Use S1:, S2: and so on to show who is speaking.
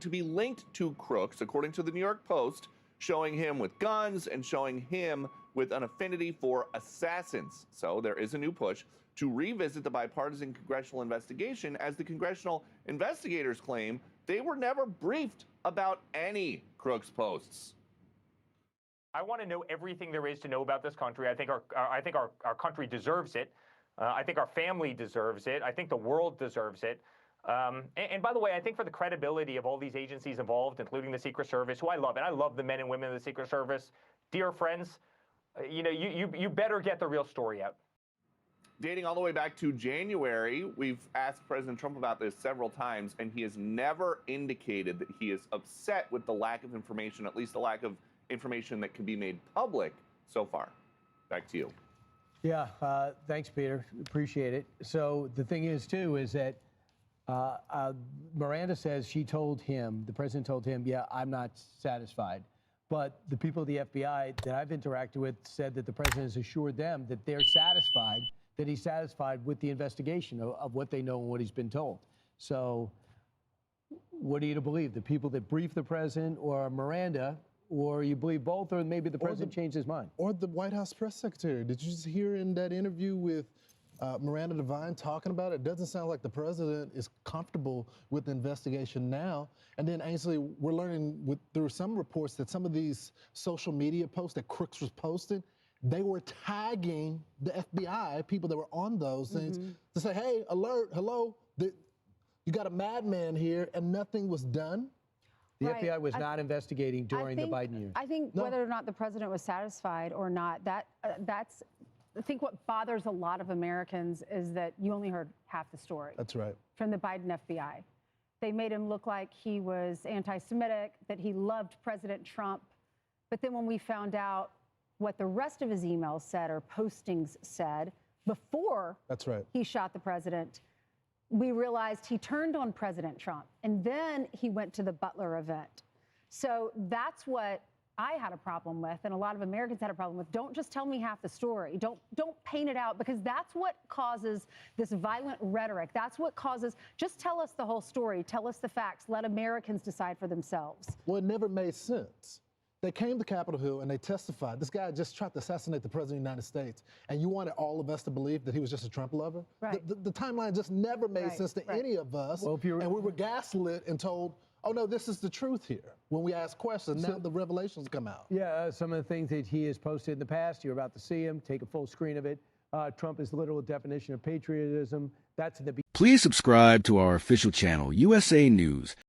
S1: to be linked to crooks, according to the New York Post, showing him with guns and showing him with an affinity for assassins. So there is a new push to revisit the bipartisan congressional investigation, as the congressional investigators claim they were never briefed about any crooks posts.
S2: I want to know everything there is to know about this country. I think our country deserves it. I think our family deserves it. I think the world deserves it. And by the way, I think for the credibility of all these agencies involved, including the Secret Service, who I love, and I love the men and women of the Secret Service, dear friends, you better get the real story out.
S1: Dating all the way back to January, we've asked President Trump about this several times, and he has never indicated that he is upset with the lack of information, at least the lack of information that can be made public so far. Back to you.
S3: Yeah, thanks, Peter. Appreciate it. So the thing is, too, is that Miranda says she told him, the president told him, yeah, I'm not satisfied. But the people of the FBI that I've interacted with said that the president has assured them that they're satisfied, that he's satisfied with the investigation of what they know and what he's been told. So what are you to believe? The people that briefed the president, or Miranda, or you believe both, or maybe the president changed his mind?
S4: Or the White House press secretary. Did you just hear in that interview with Miranda Devine talking about it? It doesn't sound like the president is comfortable with the investigation now. And then, Ainsley, we're learning through some reports that some of these social media posts that Crooks was posting, they were tagging the FBI, people that were on those things, to say, hey, alert, hello, you got a madman here, and nothing was done.
S3: The FBI was not investigating during the Biden years.
S5: I think whether or not the president was satisfied or not, that's, I think what bothers a lot of Americans is that you only heard half the story.
S4: That's right.
S5: From the Biden FBI. They made him look like he was anti-Semitic, that he loved President Trump. But then when we found out what the rest of his emails said or postings said before he shot the president, we realized he turned on President Trump, and then he went to the Butler event. So that's what I had a problem with, and a lot of Americans had a problem with. Don't just tell me half the story. Don't paint it out, because that's what causes this violent rhetoric. That's what causes, just tell us the whole story. Tell us the facts. Let Americans decide for themselves.
S4: Well, it never made sense. They came to Capitol Hill and they testified. This guy just tried to assassinate the president of the United States. And you wanted all of us to believe that he was just a Trump lover?
S5: Right.
S4: The timeline just never made sense to any of us. Well, and we were gaslit and told, oh, no, this is the truth here. When we ask questions, now the revelations come out.
S3: Yeah, some of the things that he has posted in the past, you're about to see him. Take a full screen of it. Trump is the literal definition of patriotism. That's in the.
S6: Please subscribe to our official channel, USA News.